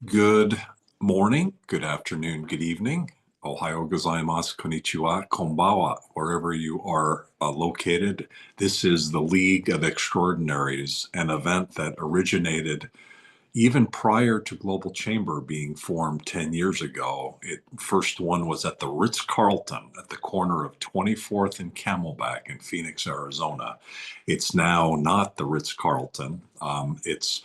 Good morning, good afternoon, good evening. Ohayo gozaimasu, konnichiwa, konbawa, wherever you are located. This is the League of Extraordinaries, an event that originated even prior to Global Chamber being formed 10 years ago. It first one was at the Ritz-Carlton at the corner of 24th and Camelback in Phoenix, Arizona. It's now not the Ritz-Carlton. It's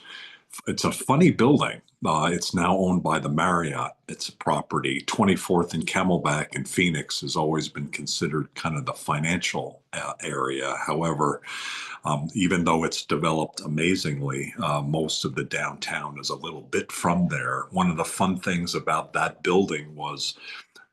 a funny building. It's now owned by the Marriott. It's a property. 24th and Camelback in Phoenix has always been considered kind of the financial area. However, even though it's developed amazingly, most of the downtown is a little bit from there. One of the fun things about that building was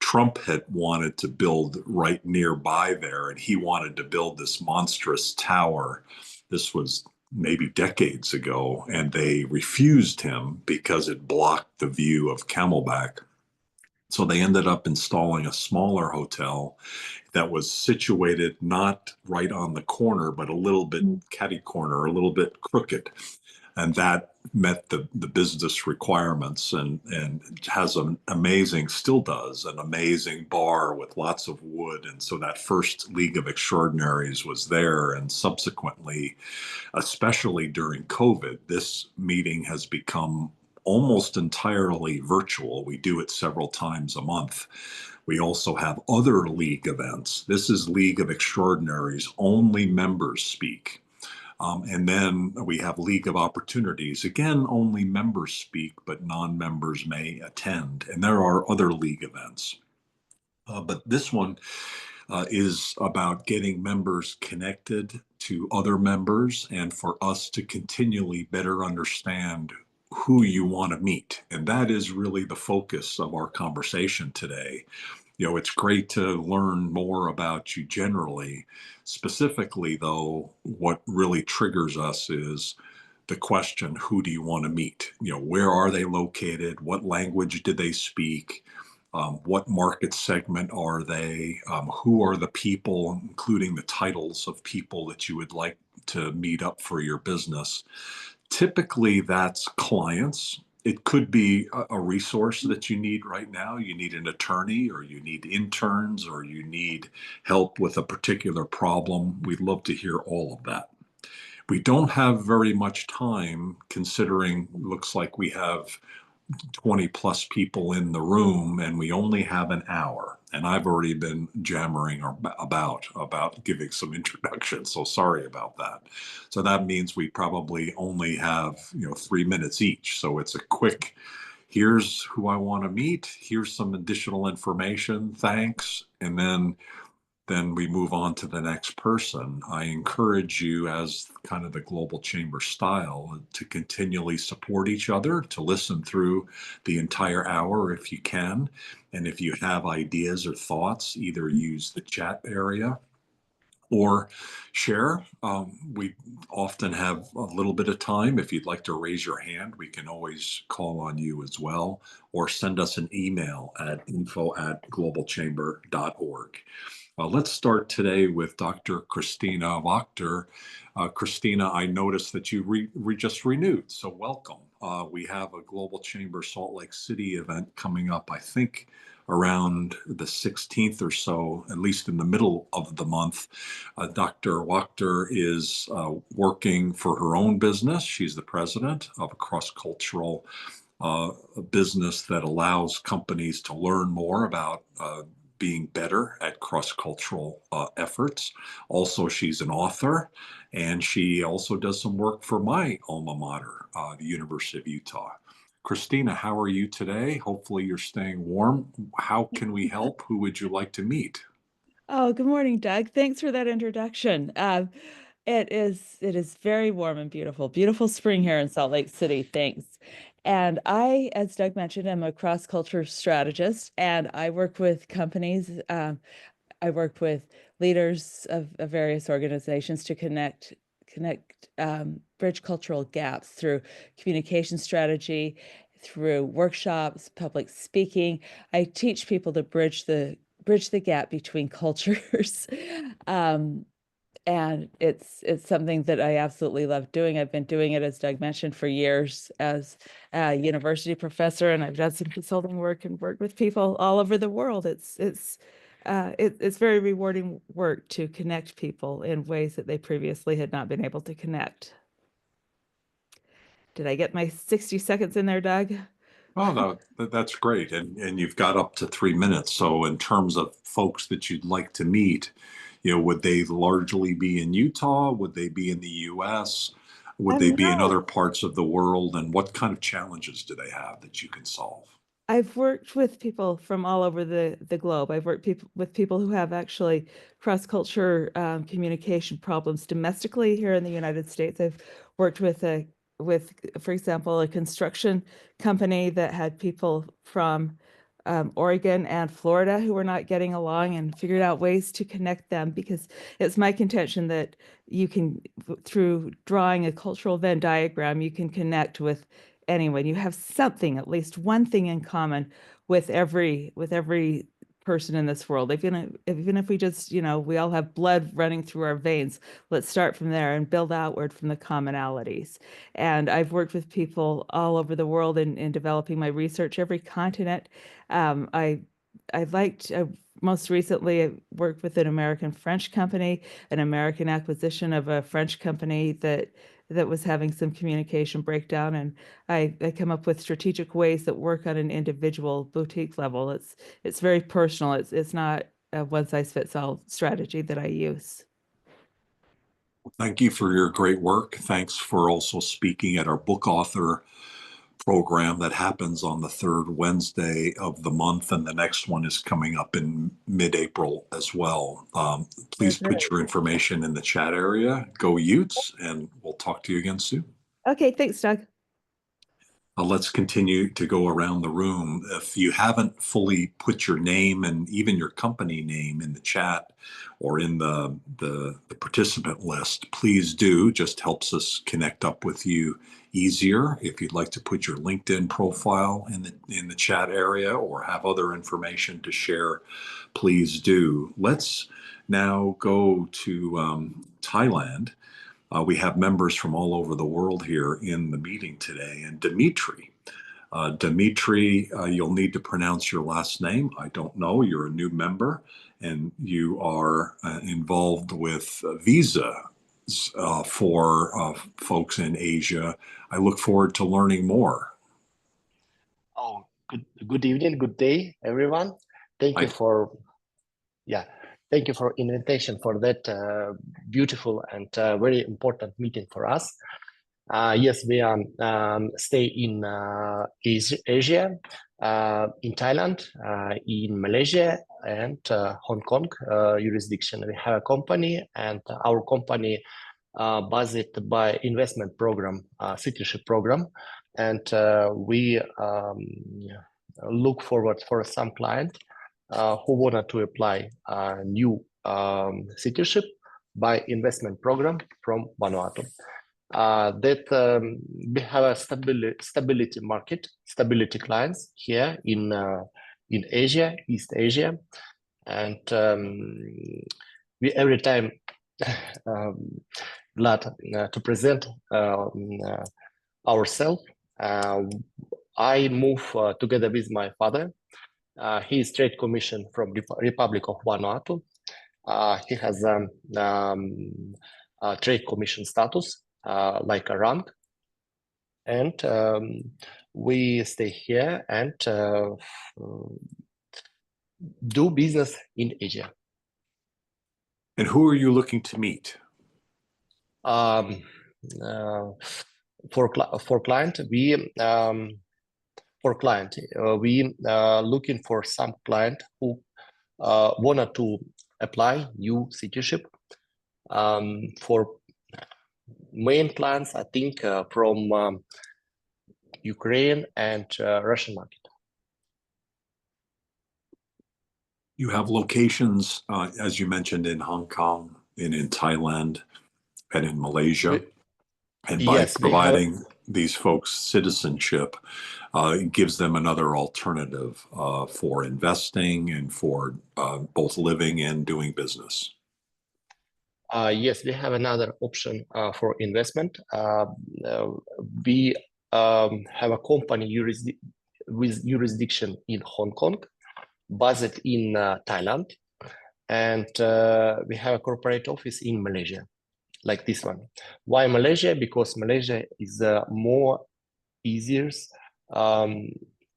Trump had wanted to build right nearby there, and he wanted to build this monstrous tower. This was maybe decades ago, and they refused him because it blocked the view of Camelback. So they ended up installing a smaller hotel that was situated not right on the corner, but a little bit catty corner, a little bit crooked, and that met the business requirements and has an amazing, still does, an amazing bar with lots of wood. And so that first League of Extraordinaries was there. And subsequently, especially during COVID, this meeting has become almost entirely virtual. We do it several times a month. We also have other league events. This is League of Extraordinaries, only members speak. And then we have League of Opportunities. Again, only members speak, but non-members may attend. And there are other league events. But this one is about getting members connected to other members and for us to continually better understand who you want to meet. And that is really the focus of our conversation today. It's great to learn more about you generally. Specifically, though, what really triggers us is the question, who do you want to meet? Where are they located? What language do they speak? What market segment are they? Who are the people, including the titles of people that you would like to meet up for your business? Typically, that's clients. It could be a resource that you need right now. You need an attorney, or you need interns, or you need help with a particular problem. We'd love to hear all of that. We don't have very much time considering looks like we have 20 plus people in the room and we only have an hour. And I've already been jammering about giving some introductions. So sorry about that. So that means we probably only have, 3 minutes each. So it's a quick, here's who I want to meet. Here's some additional information. Thanks. And then we move on to the next person. I encourage you, as kind of the Global Chamber style, to continually support each other, to listen through the entire hour if you can. And if you have ideas or thoughts, either use the chat area or share. We often have a little bit of time. If you'd like to raise your hand, we can always call on you as well, or send us an email at info@globalchamber.org. Let's start today with Dr. Christina Wachter. Christina, I noticed that you just renewed, so welcome. We have a Global Chamber Salt Lake City event coming up, I think, around the 16th or so, at least in the middle of the month. Dr. Wachter is working for her own business. She's the president of a cross-cultural business that allows companies to learn more about being better at cross-cultural efforts. Also, she's an author, and she also does some work for my alma mater, the University of Utah. Christina, how are you today? Hopefully you're staying warm. How can we help? Who would you like to meet? Oh, good morning, Doug. Thanks for that introduction. It is very warm and beautiful. Beautiful spring here in Salt Lake City. Thanks. And I, as Doug mentioned, am a cross-culture strategist, and I work with companies. I work with leaders of various organizations to bridge cultural gaps through communication strategy, through workshops, public speaking. I teach people to bridge the gap between cultures. Um, And it's something that I absolutely love doing. I've been doing it, as Doug mentioned, for years as a university professor, and I've done some consulting work and worked with people all over the world. It's very rewarding work to connect people in ways that they previously had not been able to connect. Did I get my 60 seconds in there, Doug? Oh, no, that's great. And you've got up to 3 minutes. So in terms of folks that you'd like to meet, would they largely be in Utah? Would they be in the US? Would they be in No. other parts of the world? And what kind of challenges do they have that you can solve? I've worked with people from all over the globe. I've worked with people who have actually cross-culture communication problems domestically here in the United States. I've worked with, for example, a construction company that had people from Oregon and Florida who were not getting along, and figured out ways to connect them, because it's my contention that you can, through drawing a cultural Venn diagram, you can connect with anyone. You have something, at least one thing in common with every person in this world. Even if we just, we all have blood running through our veins, let's start from there and build outward from the commonalities. And I've worked with people all over the world in developing my research, every continent. Um, I I most recently I worked with an American French company, an American acquisition of a French company that was having some communication breakdown, and I come up with strategic ways that work on an individual boutique level. It's very personal. It's not a one size fits all strategy that I use. Thank you for your great work. Thanks for also speaking at our book author program that happens on the third Wednesday of the month, and the next one is coming up in mid-April as well. Oh, Please put great. your information in the chat area. Go Utes, and we'll talk to you again soon. Okay, thanks, Doug. Let's continue to go around the room. If you haven't fully put your name and even your company name in the chat or in the participant list, please do. Just helps us connect up with you easier. If you'd like to put your LinkedIn profile in the chat area or have other information to share, please do. Let's now go to Thailand. We have members from all over the world here in the meeting today. And Dimitri, you'll need to pronounce your last name. I don't know. You're a new member, and you are involved with visa for folks in Asia. I look forward to learning more. Oh, good evening, good day, everyone. Thank you I, for yeah, thank you for invitation for that beautiful and very important meeting for us. Yes, we stay in Asia, in Thailand, in Malaysia, and Hong Kong jurisdiction. We have a company, and our company based by investment program, citizenship program, and we look forward for some client who wanted to apply new citizenship by investment program from Vanuatu. That we have a stability market, stability clients here in Asia, East Asia, and we every time glad to present ourselves. I move together with my father. He is trade commission from Republic of Vanuatu. He has trade commission status, like a rank, and we stay here and do business in Asia. and who are you looking to meet? For client, we looking for some client who wanted to apply new citizenship. For main clients, I think from Ukraine and Russian market. You have locations, as you mentioned, in Hong Kong and in Thailand and in Malaysia. And by Yes, we have. providing these folks citizenship, it gives them another alternative for investing and for both living and doing business. Yes, we have another option for investment. We have a company with jurisdiction in Hong Kong, based in Thailand, and we have a corporate office in Malaysia, like this one. Why Malaysia? Because Malaysia is more easier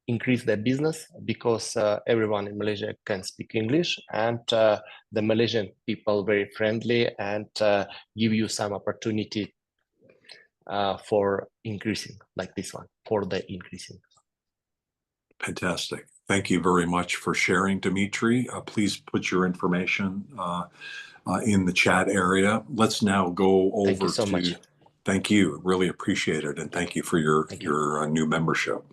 increase their business, because everyone in Malaysia can speak English, and the Malaysian people very friendly and give you some opportunity for increasing, like this one, for the increasing. Fantastic. Thank you very much for sharing, Dimitri. Please put your information in the chat area. Let's now go over Thank you so much. Thank you. Really appreciate it. And thank you for your new membership.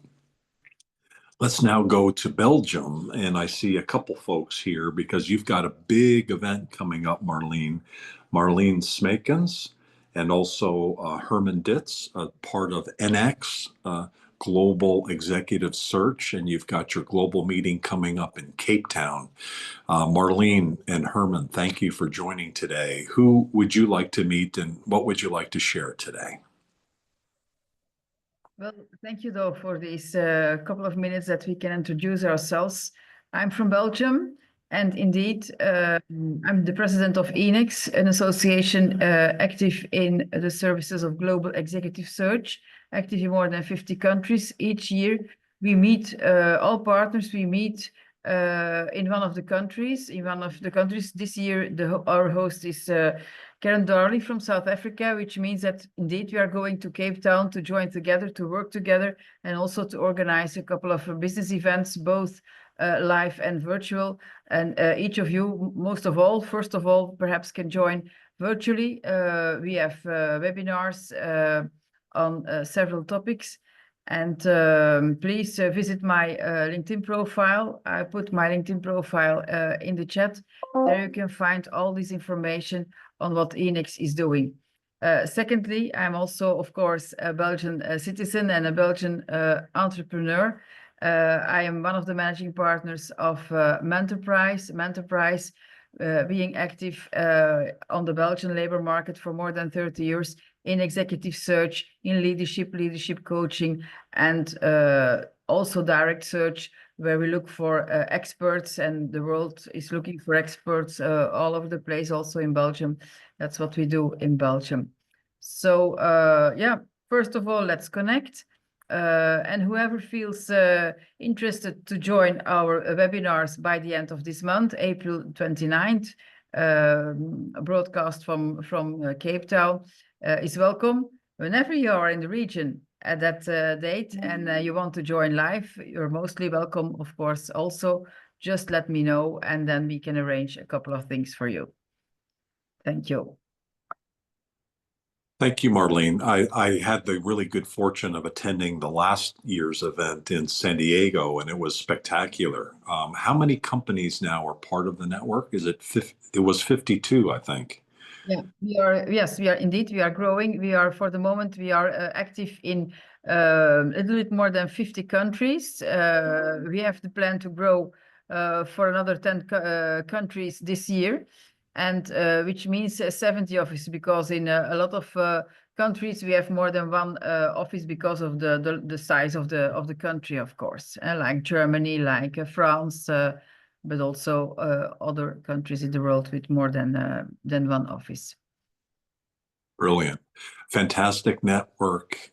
Let's now go to Belgium, and I see a couple folks here because you've got a big event coming up, Marlene. Marlene Smekens and also Herman Ditz, part of NX, Global Executive Search, and you've got your global meeting coming up in Cape Town. Marlene and Herman, thank you for joining today. Who would you like to meet, and what would you like to share today? Well, thank you, though, for these couple of minutes that we can introduce ourselves. I'm from Belgium, and indeed, I'm the president of ENEX, an association active in the services of global executive search, active in more than 50 countries. Each year, we meet all partners. We meet in one of the countries. This year, our host is Karen Darley from South Africa, which means that indeed we are going to Cape Town to join together, to work together, and also to organize a couple of business events, both live and virtual. And each of you, first of all, perhaps can join virtually. We have webinars on several topics. And please visit my LinkedIn profile. I put my LinkedIn profile in the chat. There you can find all this information on what ENEX is doing. Secondly, I'm also, of course, a Belgian citizen and a Belgian entrepreneur. I am one of the managing partners of Menterprise. Menterprise, being active on the Belgian labor market for more than 30 years in executive search, in leadership coaching, and also direct search, where we look for experts, and the world is looking for experts all over the place, also in Belgium. That's what we do in Belgium. So yeah, first of all, let's connect. And whoever feels interested to join our webinars by the end of this month, April 29th, a broadcast from Cape Town, is welcome. Whenever you are in the region at that date and you want to join live, you're mostly welcome, of course. Also, just let me know, and then we can arrange a couple of things for you. Thank you. Thank you, Marlene. I had the really good fortune of attending the last year's event in San Diego, and it was spectacular. How many companies now are part of the network? It was 52, I think. Yeah, we are indeed. We are growing. For the moment, we are active in a little bit more than 50 countries. We have the plan to grow for another 10 countries this year, and which means 70 offices, because in a lot of countries we have more than one office because of the size of the country, of course, like Germany, like France, but also other countries in the world with more than one office. Brilliant. Fantastic network,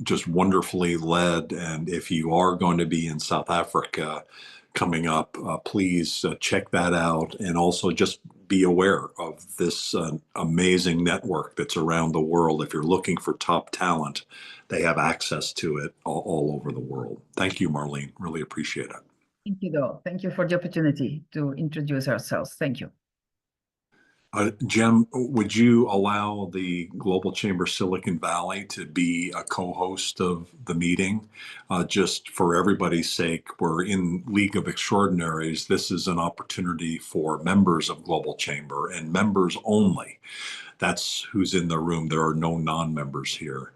just wonderfully led. And if you are going to be in South Africa coming up, please check that out. And also just be aware of this amazing network that's around the world. If you're looking for top talent, they have access to it all over the world. Thank you, Marlene. Really appreciate it. Thank you, though. Thank you for the opportunity to introduce ourselves. Thank you. Jem, would you allow the Global Chamber Silicon Valley to be a co-host of the meeting? Just for everybody's sake, we're in League of Extraordinaries. This is an opportunity for members of Global Chamber and members only. That's who's in the room. There are no non-members here.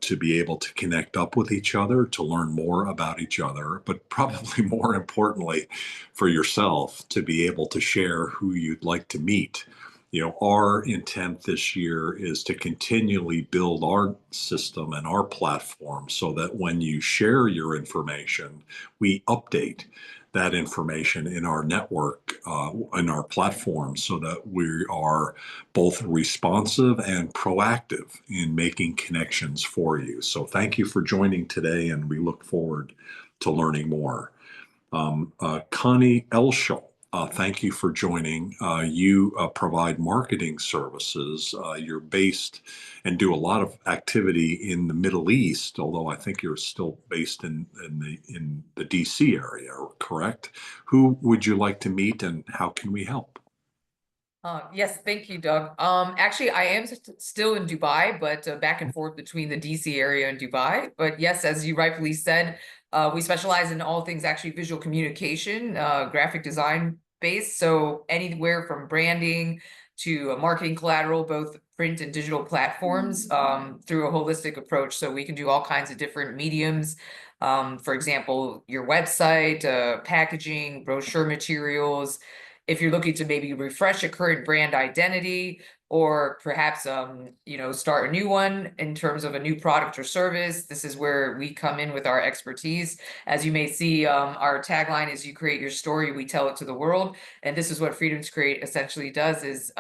To be able to connect up with each other, to learn more about each other, but probably more importantly for yourself, to be able to share who you'd like to meet Our intent this year is to continually build our system and our platform so that when you share your information, we update that information in our network, in our platform, so that we are both responsive and proactive in making connections for you. So thank you for joining today, and we look forward to learning more. Connie Elschel, thank you for joining. You provide marketing services. You're based and do a lot of activity in the Middle East, although I think you're still based in the DC area, correct? Who would you like to meet, and how can we help? Yes, thank you, Doug. Actually, I am still in Dubai, but back and forth between the DC area and Dubai. But yes, as you rightfully said, we specialize in all things actually visual communication, graphic design based. So anywhere from branding to marketing collateral, both print and digital platforms, through a holistic approach. So we can do all kinds of different mediums. For example, your website, packaging, brochure materials. If you're looking to maybe refresh a current brand identity, or perhaps start a new one in terms of a new product or service, this is where we come in with our expertise. As you may see, our tagline is "You create your story, we tell it to the world." And this is what Freedom to Create essentially does: is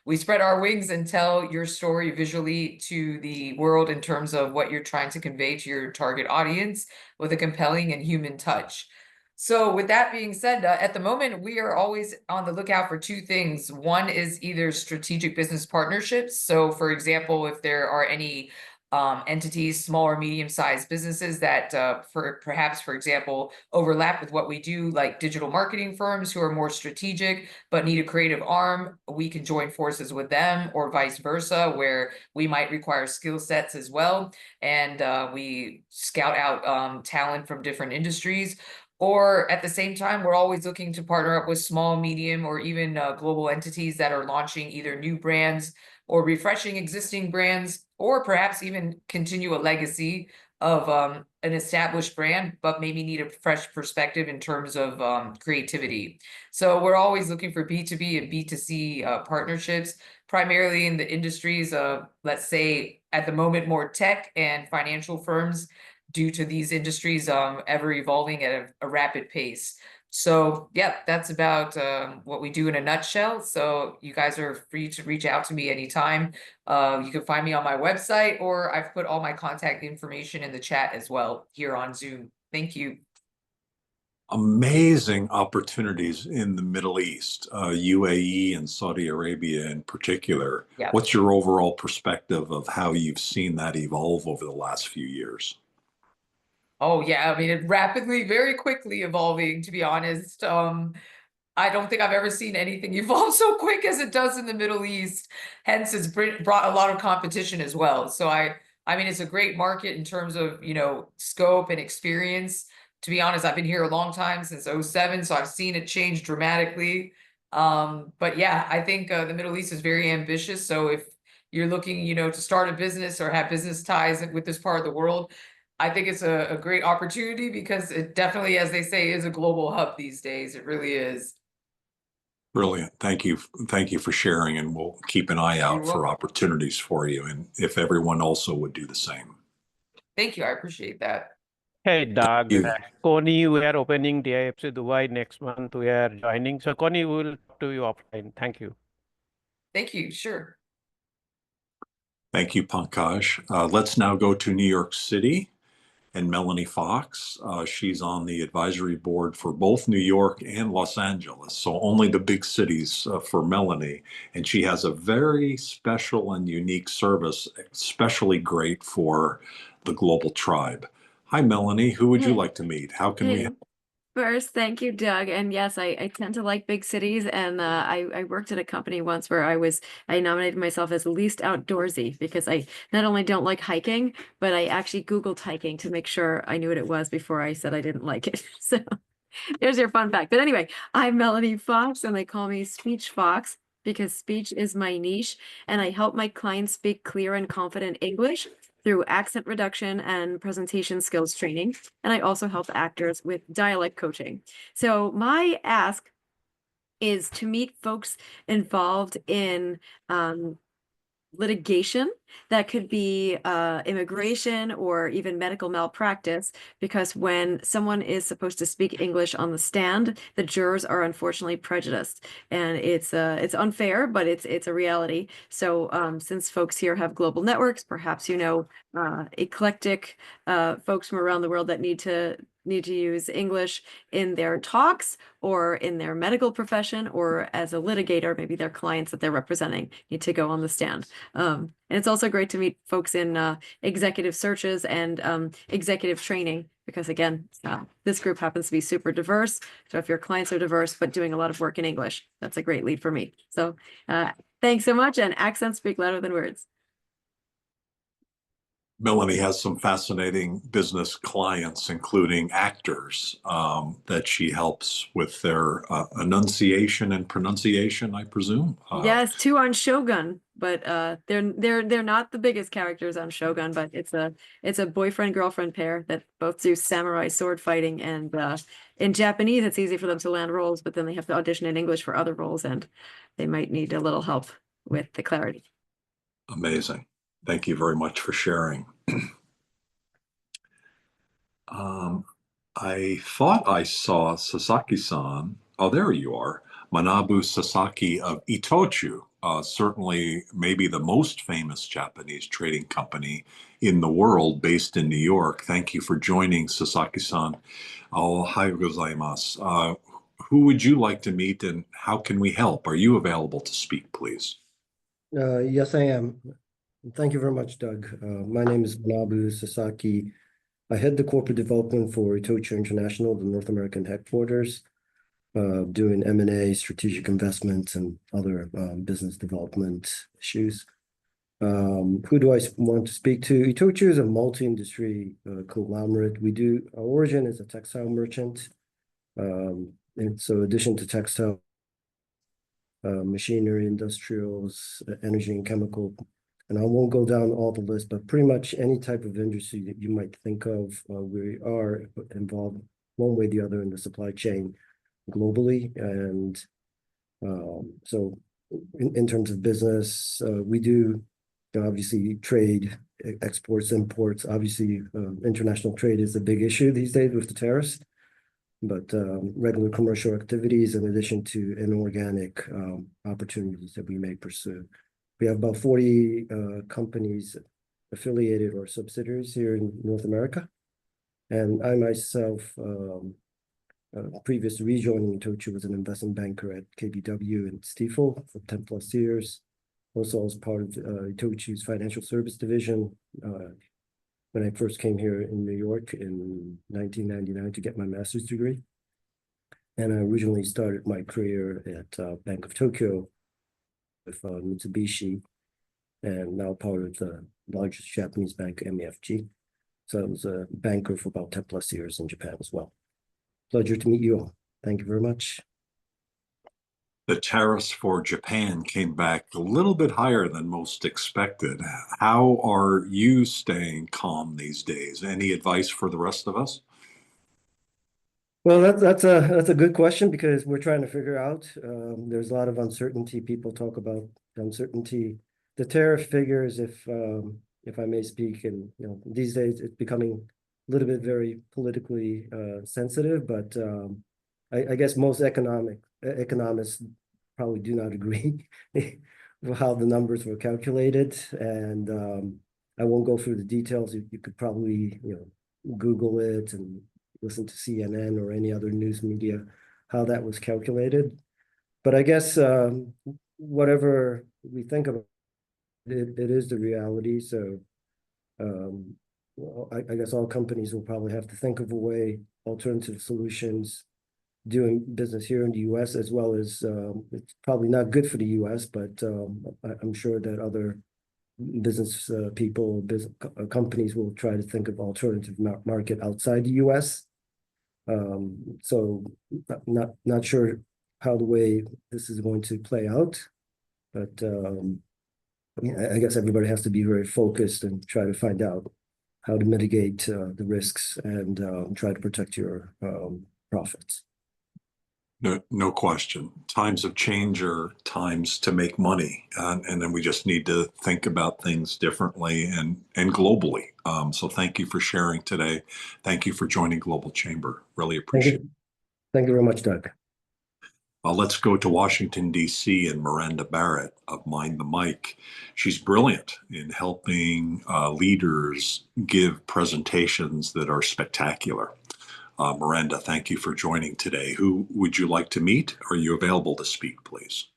we spread our wings and tell your story visually to the world in terms of what you're trying to convey to your target audience with a compelling and human touch. So with that being said, at the moment, we are always on the lookout for two things. One is either strategic business partnerships. So for example, if there are any entities, small or medium-sized businesses that perhaps, for example, overlap with what we do, like digital marketing firms who are more strategic but need a creative arm, we can join forces with them, or vice versa, where we might require skill sets as well. And we scout out talent from different industries. Or at the same time, we're always looking to partner up with small, medium, or even global entities that are launching either new brands or refreshing existing brands, or perhaps even continue a legacy of an established brand, but maybe need a fresh perspective in terms of creativity. So we're always looking for B2B and B2C partnerships, primarily in the industries of, let's say, at the moment, more tech and financial firms, due to these industries ever evolving at a rapid pace. So yeah, that's about what we do in a nutshell. So you guys are free to reach out to me anytime. You can find me on my website, or I've put all my contact information in the chat as well here on Zoom. Thank you. Amazing opportunities in the Middle East, UAE and Saudi Arabia in particular. Yeah. What's your overall perspective of how you've seen that evolve over the last few years? Oh yeah, I mean, it rapidly, very quickly evolving, to be honest. I don't think I've ever seen anything evolve so quick as it does in the Middle East. Hence, it's brought a lot of competition as well. So I mean, it's a great market in terms of, scope and experience. To be honest, I've been here a long time, since 2007, so I've seen it change dramatically. But yeah, I think the Middle East is very ambitious. So if you're looking, to start a business or have business ties with this part of the world, I think it's a great opportunity, because it definitely, as they say, is a global hub these days. It really is. Brilliant. Thank you. Thank you for sharing, and we'll keep an eye out for opportunities for you, and if everyone also would do the same. Thank you. I appreciate that. Hey, Doug. You. Connie, we are opening the IFC Dubai next month. We are joining. So, Connie, we will talk to you offline. Thank you. Thank you. Sure. Thank you, Pankaj. Let's now go to New York City and Melanie Fox. She's on the advisory board for both New York and Los Angeles, so only the big cities for Melanie. And she has a very special and unique service, especially great for the global tribe. Hi, Melanie. Who would you like to meet? How can we help? First, thank you, Doug. And yes, I tend to like big cities. And I worked at a company once where I nominated myself as least outdoorsy, because I not only don't like hiking, but I actually Googled hiking to make sure I knew what it was before I said I didn't like it. So there's your fun fact. But anyway, I'm Melanie Fox, and they call me Speech Fox because speech is my niche. And I help my clients speak clear and confident English through accent reduction and presentation skills training. And I also help actors with dialect coaching. So my ask is to meet folks involved in litigation. That could be immigration or even medical malpractice, because when someone is supposed to speak English on the stand, the jurors are unfortunately prejudiced, and it's unfair, but it's a reality. So since folks here have global networks, perhaps eclectic folks from around the world that need to use English in their talks or in their medical profession, or as a litigator, maybe their clients that they're representing need to go on the stand. And it's also great to meet folks in executive searches and executive training, because again, this group happens to be super diverse. So if your clients are diverse, but doing a lot of work in English, that's a great lead for me. So thanks so much, and accents speak louder than words. Melanie has some fascinating business clients, including actors, that she helps with their enunciation and pronunciation, I presume. Yes, 2 on Shogun, but they're not the biggest characters on Shogun, but it's a boyfriend girlfriend pair that both do samurai sword fighting, and in Japanese it's easy for them to land roles, but then they have to audition in English for other roles, and they might need a little help with the clarity. Amazing. Thank you very much for sharing. I thought I saw Sasaki-san. Oh, there you are. Manabu Sasaki of Itochu, certainly maybe the most famous Japanese trading company in the world, based in New York. Thank you for joining, Sasaki-san. Ohayou gozaimasu. Who would you like to meet, and how can we help? Are you available to speak, please? Yes, I am. Thank you very much, Doug. My name is Manabu Sasaki. I head the corporate development for Itochu International, the North American headquarters, doing M&A, strategic investments, and other business development issues. Who do I want to speak to? Itochu is a multi-industry conglomerate. Our origin is a textile merchant. And so in addition to textile, machinery, industrials, energy and chemical, and I won't go down all the list, but pretty much any type of industry that you might think of, we are involved one way or the other in the supply chain globally. And so in terms of business, we do obviously trade, exports, imports. Obviously, international trade is a big issue these days with the tariffs, but regular commercial activities in addition to inorganic opportunities that we may pursue. We have about 40 companies affiliated or subsidiaries here in North America. And I myself, previous to rejoining Itochu, was an investment banker at KBW and Stifel for 10 plus years. Also as part of Itochu's financial service division when I first came here in New York in 1999 to get my master's degree. And I originally started my career at Bank of Tokyo with Mitsubishi, and now part of the largest Japanese bank, MUFG. So I was a banker for about 10 plus years in Japan as well. Pleasure to meet you all. Thank you very much. The tariffs for Japan came back a little bit higher than most expected. How are you staying calm these days? Any advice for the rest of us? Well, that's a good question, because we're trying to figure out. There's a lot of uncertainty. People talk about uncertainty. The tariff figures, if I may speak, and these days it's becoming a little bit very politically sensitive. But I guess most economists probably do not agree with how the numbers were calculated, and I won't go through the details. You could probably Google it and listen to CNN or any other news media, how that was calculated. But I guess whatever we think of it, it is the reality. So I guess all companies will probably have to think of a way, alternative solutions, doing business here in the US, as well as it's probably not good for the US, but I'm sure that other business people, companies will try to think of alternative market outside the US. So not sure how the way this is going to play out, but I guess everybody has to be very focused and try to find out how to mitigate the risks and try to protect your profits. No question. Times of change are times to make money, and then we just need to think about things differently and globally. So thank you for sharing today. Thank you for joining Global Chamber. Really Thank appreciate it. you. Thank you very much, Doug. Let's go to Washington, D.C. and Miranda Barrett of Mind the Mic. She's brilliant in helping leaders give presentations that are spectacular. Miranda, thank you for joining today. Who would you like to meet? Are you available to speak, please?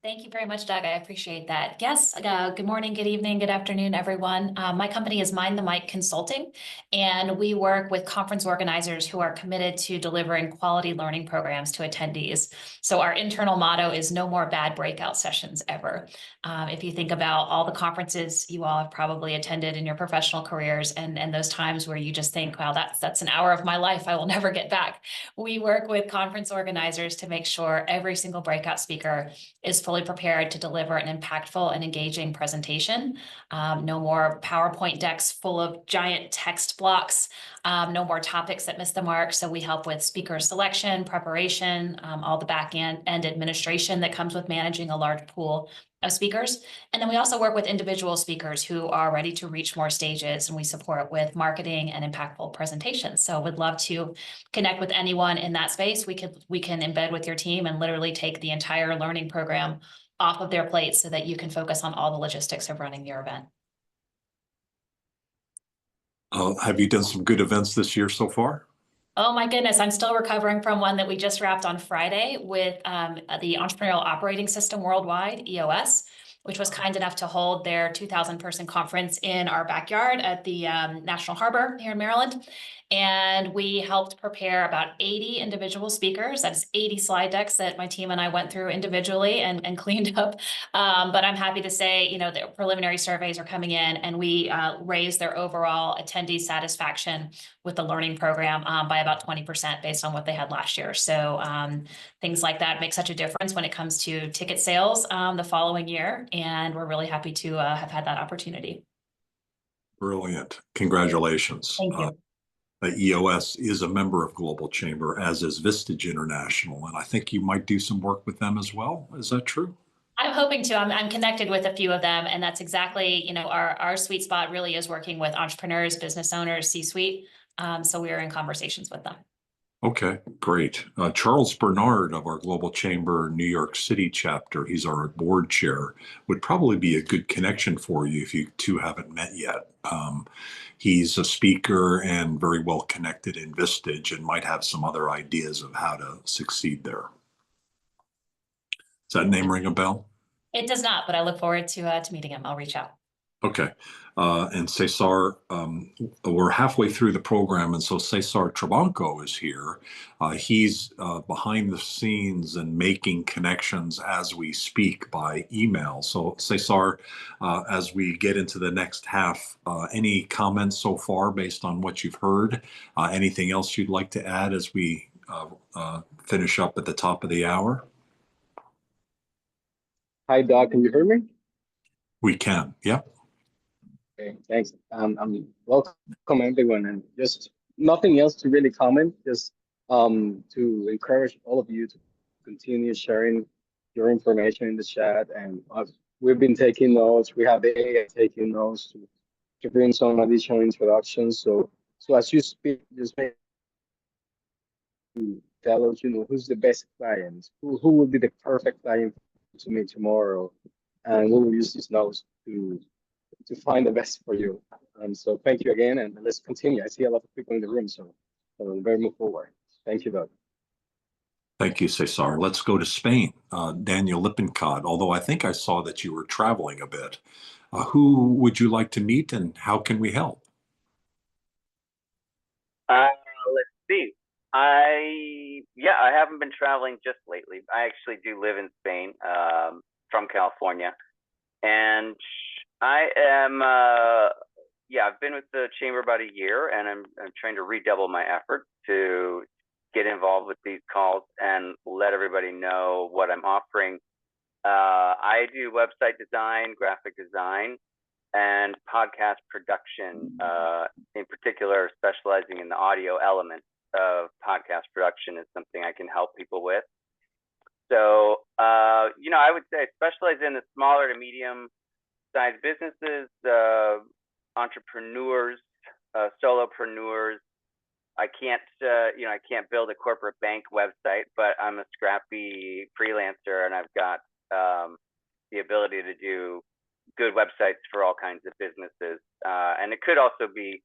Thank you very much, Doug. I appreciate that. Yes, good morning, good evening, good afternoon, everyone. My company is Mind the Mic Consulting, and we work with conference organizers who are committed to delivering quality learning programs to attendees. So our internal motto is no more bad breakout sessions ever. If you think about all the conferences you all have probably attended in your professional careers and those times where you just think, wow, that's an hour of my life I will never get back. We work with conference organizers to make sure every single breakout speaker is fully prepared to deliver an impactful and engaging presentation. No more PowerPoint decks full of giant text blocks, no more topics that miss the mark. So we help with speaker selection, preparation, all the back end administration that comes with managing a large pool of speakers. And then we also work with individual speakers who are ready to reach more stages, and we support with marketing and impactful presentations. So would love to connect with anyone in that space. We can embed with your team and literally take the entire learning program off of their plate so that you can focus on all the logistics of running your event. Have you done some good events this year so far? Oh my goodness, I'm still recovering from one that we just wrapped on Friday with the Entrepreneurial Operating System Worldwide, EOS, which was kind enough to hold their 2,000 person conference in our backyard at the National Harbor here in Maryland. And we helped prepare about 80 individual speakers. That's 80 slide decks that my team and I went through individually and cleaned up. But I'm happy to say, you know, the preliminary surveys are coming in, and we raised their overall attendee satisfaction with the learning program by about 20% based on what they had last year. So things like that make such a difference when it comes to ticket sales the following year. And we're really happy to have had that opportunity. Brilliant. Congratulations. Thank you. EOS is a member of Global Chamber, as is Vistage International, and I think you might do some work with them as well. Is that true? I'm hoping to. I'm connected with a few of them, and that's exactly, you know, our sweet spot really is working with entrepreneurs, business owners, C-suite. So we are in conversations with them. Okay, great. Charles Bernard of our Global Chamber New York City chapter, he's our board chair, would probably be a good connection for you if you two haven't met yet. He's a speaker and very well connected in Vistage and might have some other ideas of how to succeed there. Does that name ring a bell? It does not, but I look forward to meeting him. I'll reach out. Okay. And Cesar, we're halfway through the program, and so Cesar Trabanco is here. He's behind the scenes and making connections as we speak by email. So Cesar, as we get into the next half, any comments so far based on what you've heard? Anything else you'd like to add as we finish up at the top of the hour? Hi, Doc. Can you hear me? We can. Yep. Okay, thanks. I'm welcome everyone, and just nothing else to really comment. Just to encourage all of you to continue sharing your information in the chat, and we've been taking notes. We have the AI taking notes to bring some additional introductions. So as you speak, just make tell us, you know, who's the best client, who will be the perfect client to meet tomorrow, and we will use these notes to find the best for you. So thank you again, and let's continue. I see a lot of people in the room, so we'll very move forward. Thank you, Doug. Thank you, Cesar. Let's go to Spain. Daniel Lippincott, although I think I saw that you were traveling a bit. Who would you like to meet, and how can we help? Let's see. I haven't been traveling just lately. I actually do live in Spain, from California, and I am I've been with the chamber about a year, and I'm trying to redouble my effort to get involved with these calls and let everybody know what I'm offering. I do website design, graphic design, and podcast production, in particular specializing in the audio element of podcast production is something I can help people with. So, I would say I specialize in the smaller to medium sized businesses, entrepreneurs, solopreneurs. I can't build a corporate bank website, but I'm a scrappy freelancer, and I've got the ability to do good websites for all kinds of businesses. And it could also be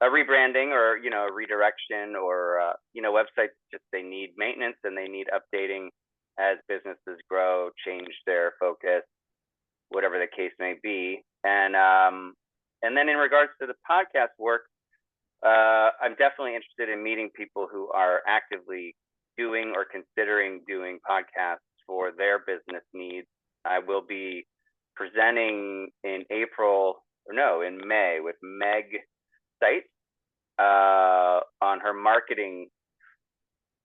a rebranding or, a redirection, or, websites just, they need maintenance and they need updating as businesses grow, change their focus, whatever the case may be. And then in regards to the podcast work, I'm definitely interested in meeting people who are actively doing or considering doing podcasts for their business needs. I will be presenting in May with Meg Sites on her marketing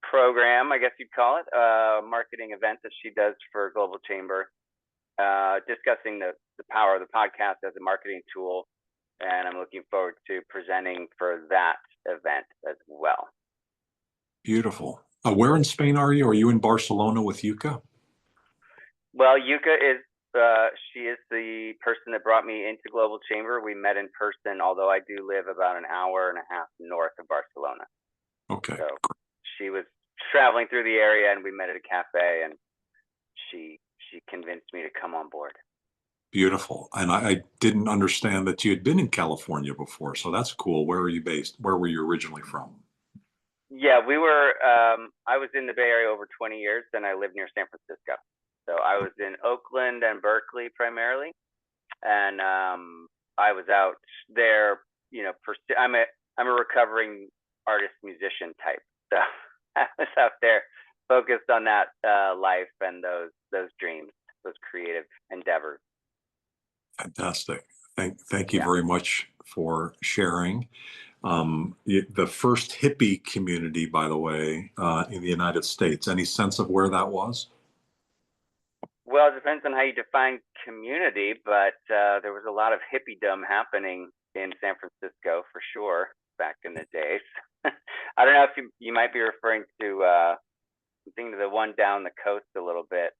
program, I guess you'd call it, marketing event that she does for Global Chamber, discussing the power of the podcast as a marketing tool. And I'm looking forward to presenting for that event as well. Beautiful. Where in Spain are you? Are you in Barcelona with Yuka? Well, Yuka is, she is the person that brought me into Global Chamber. We met in person, although I do live about an hour and a half north of Barcelona. Okay. So she was traveling through the area and we met at a cafe, and she convinced me to come on board. Beautiful. And I didn't understand that you had been in California before, so that's cool. Where are you based? Where were you originally from? Yeah, we were, I was in the Bay Area over 20 years, then I lived near San Francisco. So I was in Oakland and Berkeley primarily. And I was out there, I'm a recovering artist musician type. So I was out there focused on that life and those dreams, those creative endeavors. Fantastic. Thank you very much for sharing. The first hippie community, by the way, in the United States, any sense of where that was? Well, it depends on how you define community, but there was a lot of hippiedom happening in San Francisco for sure back in the days. I don't know if you might be referring to something to the one down the coast a little bit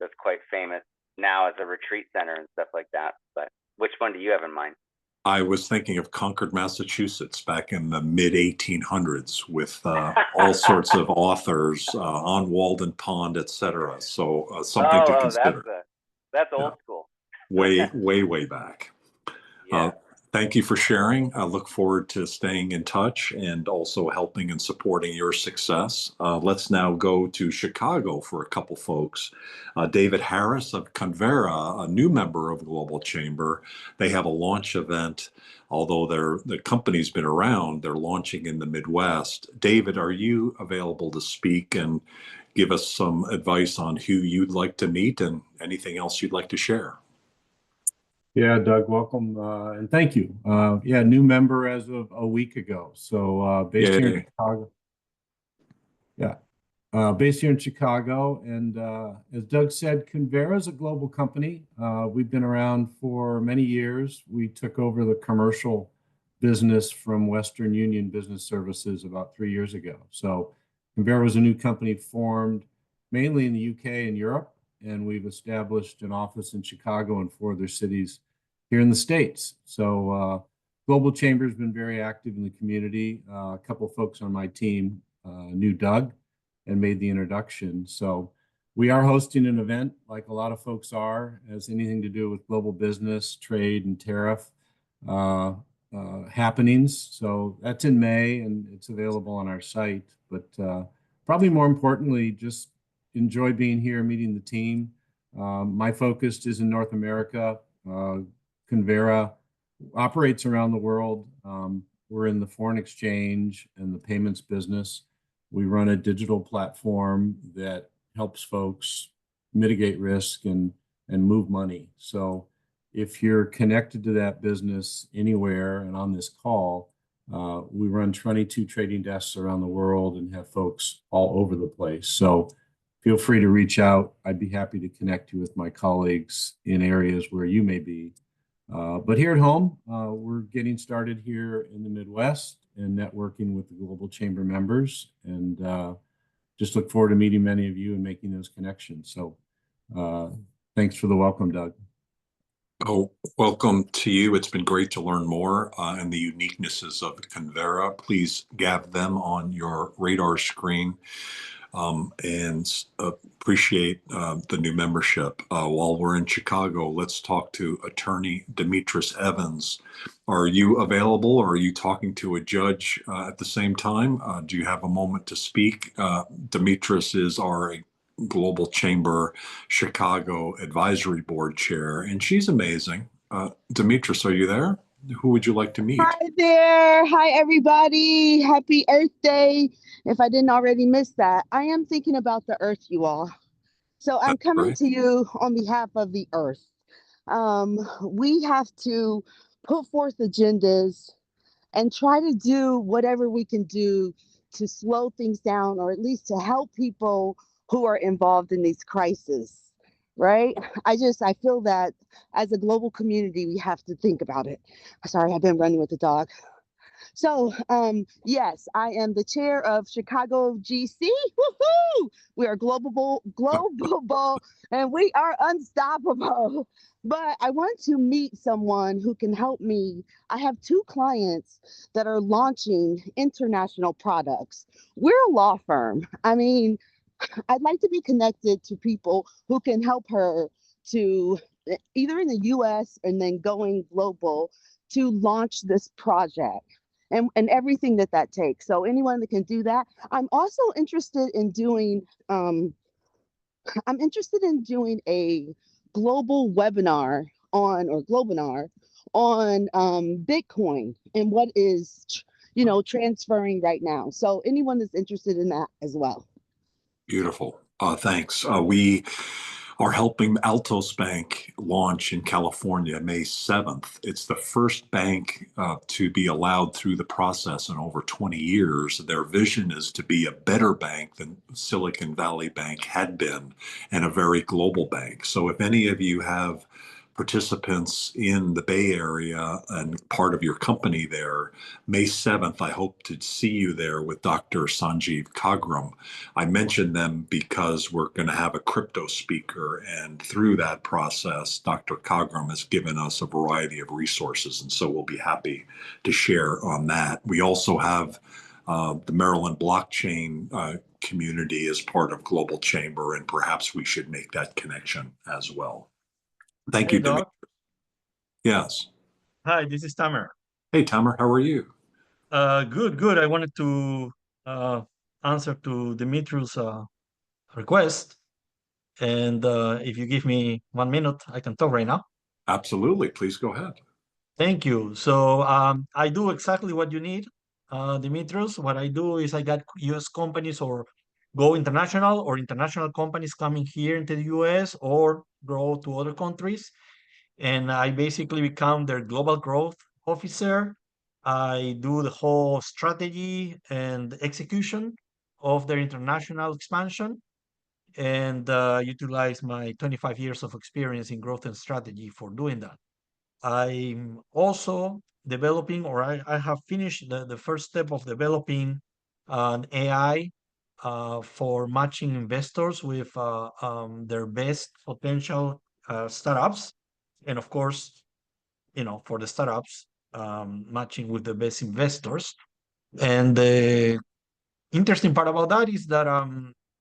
that's quite famous now as a retreat center and stuff like that. But which one do you have in mind? I was thinking of Concord, Massachusetts, back in the mid 1800s, with all sorts of authors on Walden Pond, etc. So something to consider. That's old school. Way back. Yeah. Thank you for sharing. I look forward to staying in touch and also helping and supporting your success. Let's now go to Chicago for a couple folks. David Harris of Convera, a new member of Global Chamber. They have a launch event. Although the company's been around, they're launching in the Midwest. David, are you available to speak and give us some advice on who you'd like to meet and anything else you'd like to share? Yeah, Doug, welcome, and thank you. New member as of a week ago. So based here in Chicago. Yeah, based here in Chicago. And as Doug said, Convera is a global company. We've been around for many years. We took over the commercial business from Western Union Business Services about 3 years ago. So Convera was a new company formed mainly in the UK and Europe. And we've established an office in Chicago and 4 other cities here in the States. So Global Chamber has been very active in the community. A couple of folks on my team knew Doug and made the introduction. So we are hosting an event, like a lot of folks are, has anything to do with global business, trade, and tariff happenings. So that's in May, and it's available on our site. But probably more importantly, just enjoy being here, meeting the team. My focus is in North America. Convera operates around the world. We're in the foreign exchange and the payments business. We run a digital platform that helps folks mitigate risk and move money. So if you're connected to that business anywhere and on this call, we run 22 trading desks around the world and have folks all over the place. So feel free to reach out. I'd be happy to connect you with my colleagues in areas where you may be. But here at home, we're getting started here in the Midwest, and networking with the Global Chamber members, and just look forward to meeting many of you and making those connections. So thanks for the welcome, Doug. Oh, welcome to you. It's been great to learn more and the uniquenesses of Convera. Please have them on your radar screen and appreciate the new membership. While we're in Chicago, let's talk to Attorney Demetris Evans. Are you available, or are you talking to a judge at the same time? Do you have a moment to speak? Demetris is our Global Chamber Chicago Advisory Board Chair, and she's amazing. Demetris, are you there? Who would you like to meet? Hi there. Hi, everybody. Happy Earth Day. If I didn't already miss that, I am thinking about the Earth, you all. So I'm That's coming great. to you on behalf of the Earth. We have to put forth agendas and try to do whatever we can do to slow things down, or at least to help people who are involved in these crises, right? I feel that as a global community, we have to think about it. Sorry, I've been running with the dog. So, yes, I am the chair of Chicago GC. Woohoo! We are global, and we are unstoppable. But I want to meet someone who can help me. I have 2 clients that are launching international products. We're a law firm. I mean, I'd like to be connected to people who can help her to either in the US and then going global to launch this project. And everything that takes. So anyone that can do that. I'm also interested in doing a global webinar on, or Globinar on Bitcoin and what is transferring right now. So anyone that's interested in that as well. Beautiful. Thanks. We are helping Altos Bank launch in California May 7th. It's the first bank to be allowed through the process in over 20 years. Their vision is to be a better bank than Silicon Valley Bank had been, and a very global bank. So if any of you have participants in the Bay Area and part of your company there, May 7th, I hope to see you there with Dr. Sanjeev Kagram. I mention them because we're going to have a crypto speaker, and through that process, Dr. Kagram has given us a variety of resources, and so we'll be happy to share on that. We also have the Maryland blockchain community as part of Global Chamber, and perhaps we should make that connection as well. Thank Hey, you, Dimitri. Doc. Yes. Hi, this is Tamer. Hey, Tamer, how are you? Good. I wanted to answer to Dimitri's request. And if you give me 1 minute, I can talk right now. Absolutely. Please go ahead. Thank you. So I do exactly what you need, Dimitrios. What I do is I got US companies or go international, or international companies coming here into the US or grow to other countries. And I basically become their global growth officer. I do the whole strategy and execution of their international expansion, and utilize my 25 years of experience in growth and strategy for doing that. I'm also developing, or I have finished the first step of developing an AI for matching investors with their best potential startups. And of course, for the startups, matching with the best investors. And the interesting part about that is that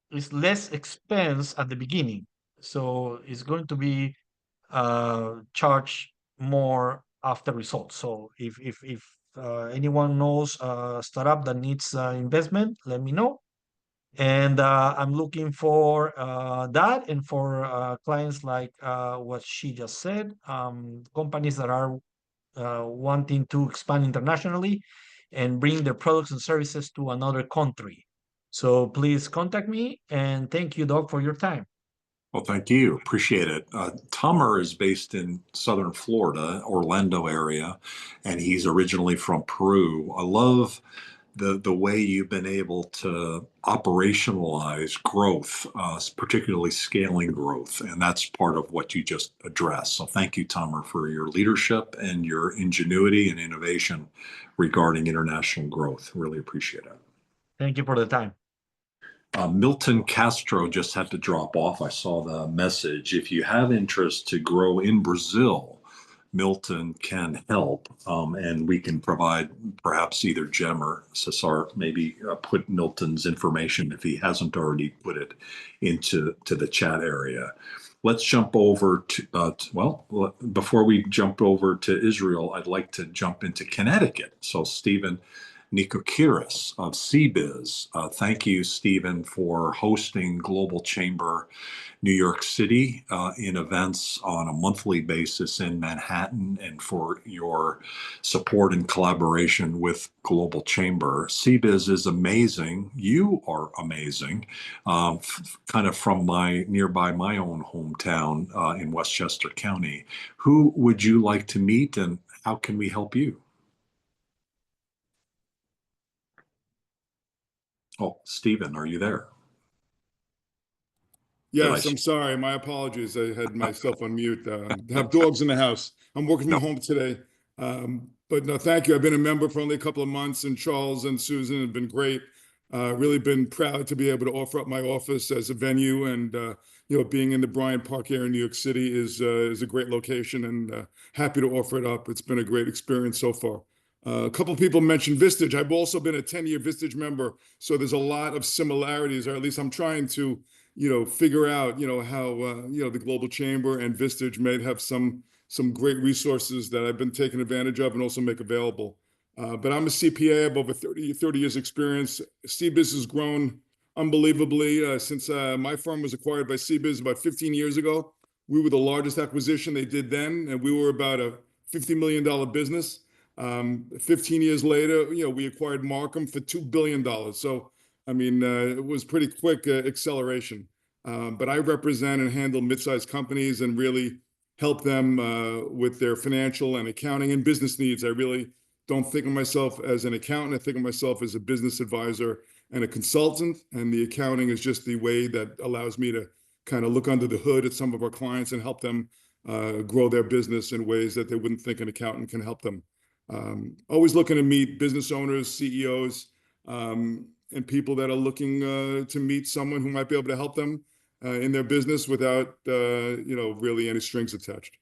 it's less expense at the beginning. So it's going to be charged more after results. So if anyone knows a startup that needs investment, let me know. And I'm looking for that, and for clients like what she just said, companies that are wanting to expand internationally and bring their products and services to another country. So please contact me, and thank you, Doc, for your time. Well, thank you. Appreciate it. Tamer is based in Southern Florida, Orlando area, and he's originally from Peru. I love the way you've been able to operationalize growth, particularly scaling growth. And that's part of what you just addressed. So thank you, Tamer, for your leadership and your ingenuity and innovation regarding international growth. Really appreciate it. Thank you for the time. Milton Castro just had to drop off. I saw the message. If you have interest to grow in Brazil, Milton can help, and we can provide perhaps either Jem or Cesar maybe put Milton's information if he hasn't already put it into the chat area. Let's jump over to, before we jump over to Israel, I'd like to jump into Connecticut. So Stephen Nikokiris of CBiz. Thank you, Stephen, for hosting Global Chamber New York City in events on a monthly basis in Manhattan, and for your support and collaboration with Global Chamber. CBiz is amazing. You are amazing. Kind of from nearby my own hometown in Westchester County. Who would you like to meet, and how can we help you? Oh, Stephen, are you there? Yes, I'm sorry. My apologies. I had myself on mute. I have dogs in the house. I'm working from home today. But no, thank you. I've been a member for only a couple of months, and Charles and Susan have been great. Really been proud to be able to offer up my office as a venue, and being in the Bryant Park area in New York City is a great location, and happy to offer it up. It's been a great experience so far. A couple of people mentioned Vistage. I've also been a 10-year Vistage member, so there's a lot of similarities, or at least I'm trying to figure out, how, the Global Chamber and Vistage may have some great resources that I've been taking advantage of and also make available. But I'm a CPA. I have over 30 years experience. CBiz has grown unbelievably since my firm was acquired by CBiz about 15 years ago. We were the largest acquisition they did then, and we were about a $50 million business. 15 years later, we acquired Markham for $2 billion. So, I mean, it was pretty quick acceleration. But I represent and handle mid-sized companies and really help them with their financial and accounting and business needs. I really don't think of myself as an accountant. I think of myself as a business advisor and a consultant. And the accounting is just the way that allows me to kind of look under the hood at some of our clients and help them grow their business in ways that they wouldn't think an accountant can help them. Always looking to meet business owners, CEOs, and people that are looking to meet someone who might be able to help them in their business without, really any strings attached.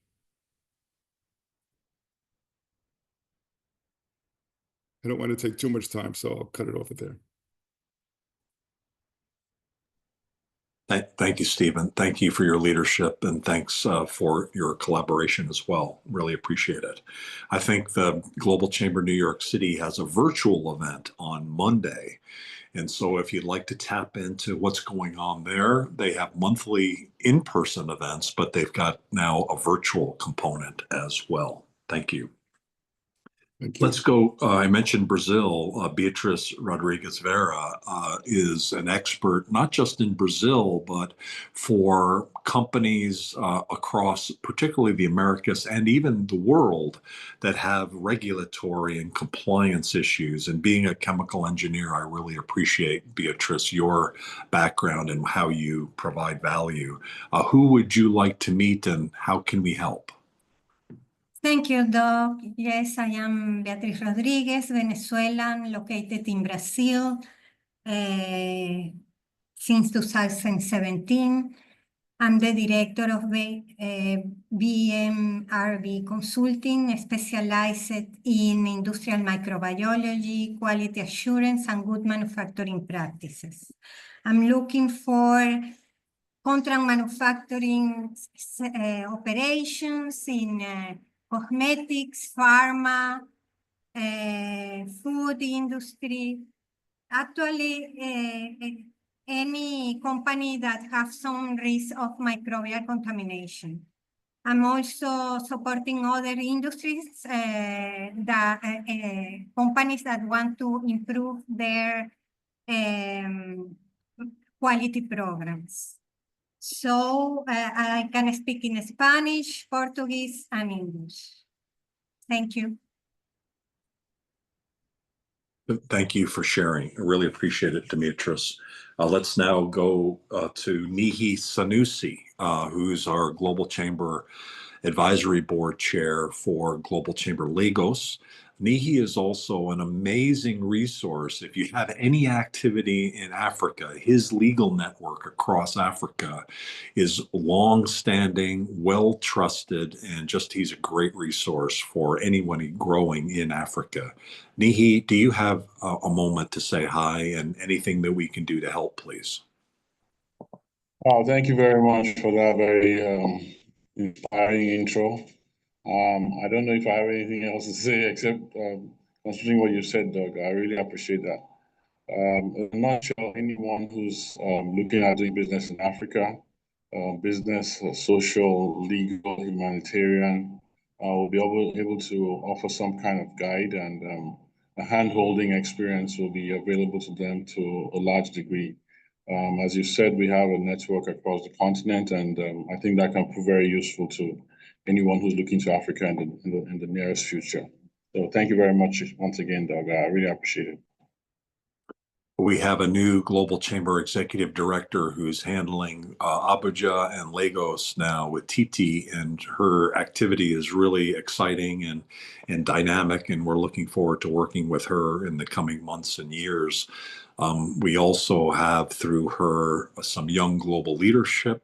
I don't want to take too much time, so I'll cut it off at there. Thank you, Stephen. Thank you for your leadership, and thanks for your collaboration as well. Really appreciate it. I think the Global Chamber New York City has a virtual event on Monday. And so if you'd like to tap into what's going on there, they have monthly in-person events, but they've got now a virtual component as well. Thank you. Let's go. I mentioned Brazil. Beatriz Rodriguez Vera is an expert, not just in Brazil, but for companies across particularly the Americas and even the world that have regulatory and compliance issues. And being a chemical engineer, I really appreciate, Beatriz, your background and how you provide value. Who would you like to meet, and how can we help? Thank you, Doc. Yes, I am Beatriz Rodriguez, Venezuelan, located in Brazil since 2017. I'm the director of BMRB Consulting, specialized in industrial microbiology, quality assurance, and good manufacturing practices. I'm looking for contract manufacturing operations in cosmetics, pharma, food industry, actually any company that has some risk of microbial contamination. I'm also supporting other industries, companies that want to improve their quality programs. So I can speak in Spanish, Portuguese, and English. Thank you. Thank you for sharing. I really appreciate it, Demetrius. Let's now go to Nihi Sanusi, who's our Global Chamber Advisory Board Chair for Global Chamber Lagos. Nihi is also an amazing resource. If you have any activity in Africa, his legal network across Africa is long-standing, well-trusted, and just he's a great resource for anyone growing in Africa. Nihi, do you have a moment to say hi and anything that we can do to help, please? Oh, thank you very much for that very inspiring intro. I don't know if I have anything else to say except considering what you said, Doug. I really appreciate that. In a nutshell, anyone who's looking at doing business in Africa, business, social, legal, humanitarian, will be able to offer some kind of guide, and a hand-holding experience will be available to them to a large degree. As you said, we have a network across the continent, and I think that can prove very useful to anyone who's looking to Africa in the nearest future. So thank you very much once again, Doug. I really appreciate it. We have a new Global Chamber Executive Director who's handling Abuja and Lagos now with Titi, and her activity is really exciting and dynamic, and we're looking forward to working with her in the coming months and years. We also have through her some young global leadership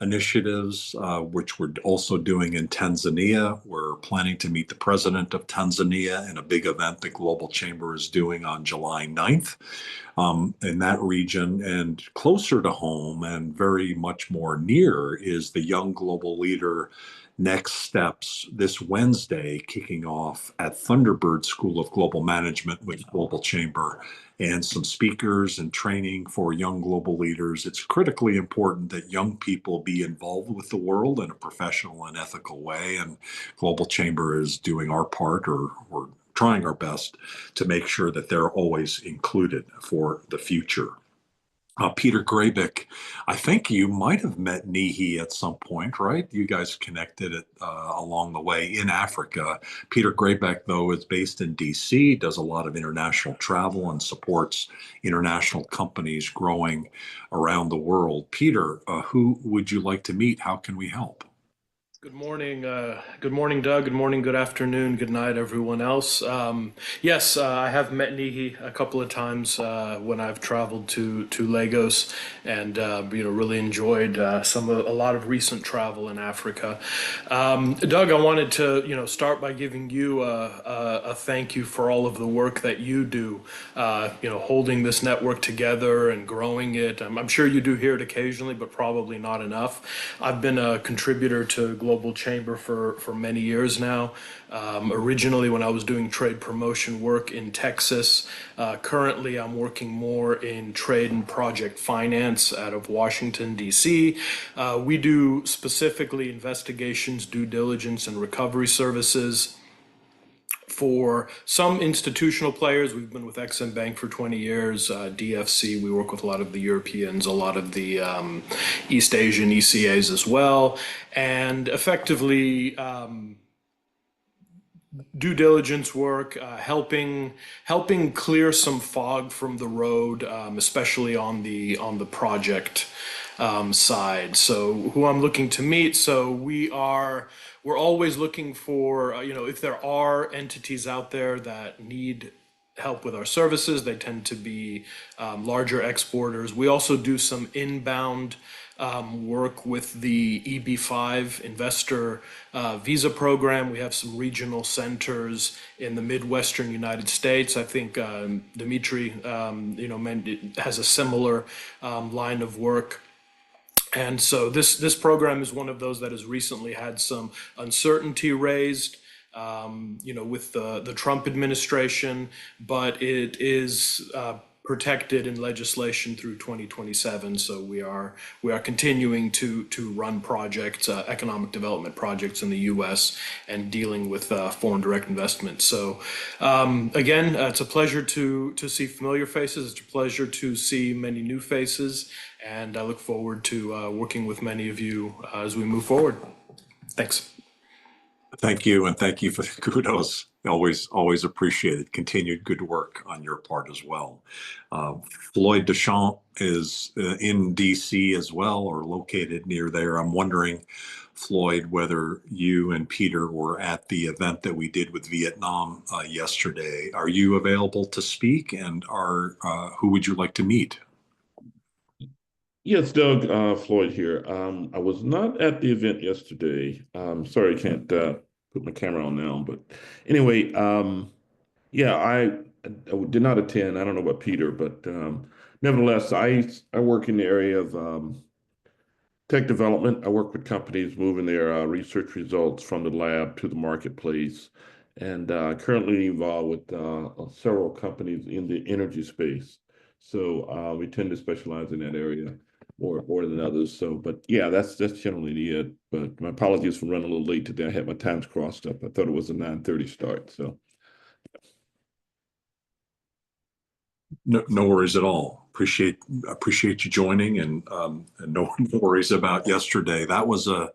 initiatives, which we're also doing in Tanzania. We're planning to meet the president of Tanzania in a big event the Global Chamber is doing on July 9th in that region. And closer to home and very much more near is the Young Global Leader Next Steps this Wednesday, kicking off at Thunderbird School of Global Management with Global Chamber and some speakers and training for young global leaders. It's critically important that young people be involved with the world in a professional and ethical way. And Global Chamber is doing our part, or we're trying our best to make sure that they're always included for the future. Peter Grabick, I think you might have met Nihi at some point, right? You guys connected it along the way in Africa. Peter Grabick, though, is based in DC, does a lot of international travel and supports international companies growing around the world. Peter, who would you like to meet? How can we help? Good morning, Doug. Good morning, good afternoon, good night, everyone else. Yes, I have met Nihi a couple of times when I've traveled to Lagos, and really enjoyed a lot of recent travel in Africa. Doug, I wanted to start by giving you a thank you for all of the work that you do, holding this network together and growing it. I'm sure you do hear it occasionally, but probably not enough. I've been a contributor to Global Chamber for many years now. Originally when I was doing trade promotion work in Texas. Currently I'm working more in trade and project finance out of Washington, D.C. We do specifically investigations, due diligence, and recovery services. For some institutional players, we've been with Exim Bank for 20 years, DFC, we work with a lot of the Europeans, a lot of the East Asian ECAs as well, and effectively due diligence work, helping clear some fog from the road, especially on the project side. So who I'm looking to meet, so we're always looking for, if there are entities out there that need help with our services, they tend to be larger exporters. We also do some inbound work with the EB5 investor visa program. We have some regional centers in the Midwestern United States. I think Dimitri, has a similar line of work. And so this program is one of those that has recently had some uncertainty raised, with the Trump administration, but it is protected in legislation through 2027. So we are continuing to run projects, economic development projects in the U.S. and dealing with foreign direct investment. So again, it's a pleasure to see familiar faces. It's a pleasure to see many new faces. And I look forward to working with many of you as we move forward. Thanks. Thank you, and thank you for the kudos. Always appreciated. Continued good work on your part as well. Uh, Floyd Deschamps is in DC as well, or located near there. I'm wondering, Floyd, whether you and Peter were at the event that we did with Vietnam yesterday. Are you available to speak, and who would you like to meet? Yes, Doug, Floyd here. I was not at the event yesterday. Sorry, I can't put my camera on now. But anyway, yeah, I did not attend. I don't know about Peter, but nevertheless, I work in the area of tech development. I work with companies moving their research results from the lab to the marketplace, and currently involved with several companies in the energy space. So we tend to specialize in that area more than others. So, but yeah, that's generally it. But my apologies for running a little late today. I had my times crossed up. I thought it was a 9:30 start. So. No worries at all. Appreciate you joining, and no worries about yesterday. That was an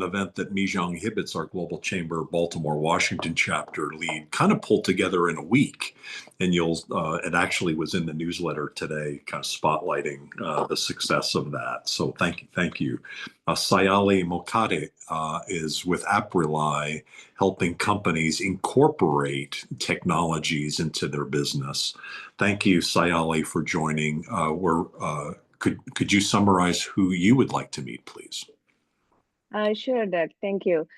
event that Mijong Hibbets, our Global Chamber Baltimore Washington chapter lead, kind of pulled together in a week, and it actually was in the newsletter today, kind of spotlighting the success of that. So thank you. Sayali Mokade is with Aprilai, helping companies incorporate technologies into their business. Thank you, Sayali, for joining. Could you summarize who you would like to meet, please? Sure, Doug. Thank you.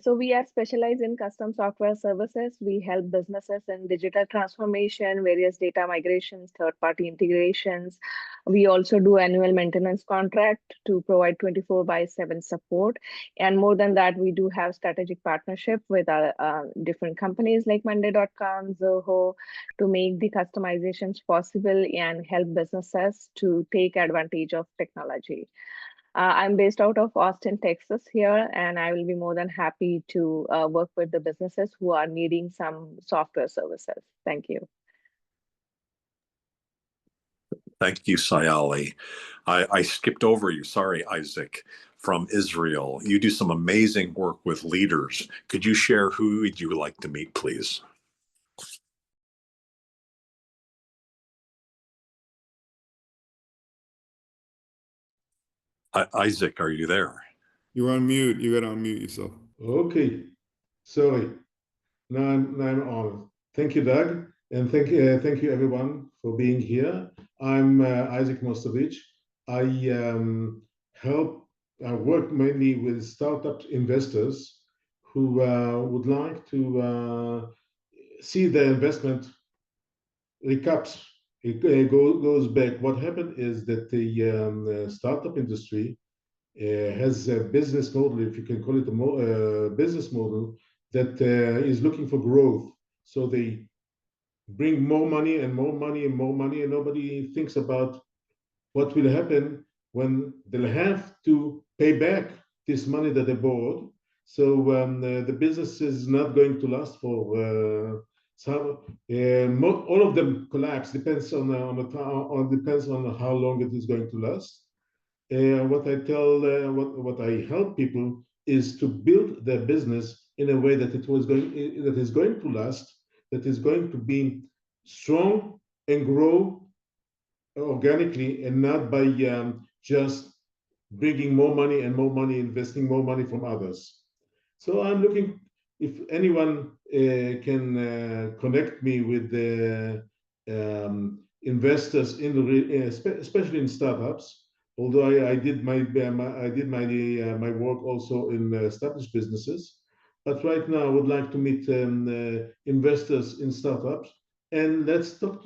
So we are specialized in custom software services. We help businesses in digital transformation, various data migrations, third-party integrations. We also do annual maintenance contract to provide 24/7 support. And more than that, we do have strategic partnership with different companies like Monday.com, Zoho, to make the customizations possible and help businesses to take advantage of technology. I'm based out of Austin, Texas here, and I will be more than happy to work with the businesses who are needing some software services. Thank you. Thank you, Sayali. I skipped over you. Sorry, Isaac, from Israel. You do some amazing work with leaders. Could you share who would you like to meet, please? Isaac, are you there? You're on mute. You got to unmute yourself. Okay, sorry. Now I'm on. Thank you, Doug, and thank you everyone for being here. I'm Isaac Mostovich. I work mainly with startup investors who would like to see their investment recaps. It goes back. What happened is that the startup industry has a business model, if you can call it a business model, that is looking for growth. So they bring more money and more money and more money, and nobody thinks about what will happen when they'll have to pay back this money that they borrowed. So the business is not going to last for all of them collapse. Depends on how long it is going to last. What I help people is to build their business in a way that is going to last, that is going to be strong and grow organically, and not by just bringing more money and more money, investing more money from others. So I'm looking if anyone can connect me with the investors especially in startups. Although I did my work also in established businesses, but right now I would like to meet investors in startups, and let's talk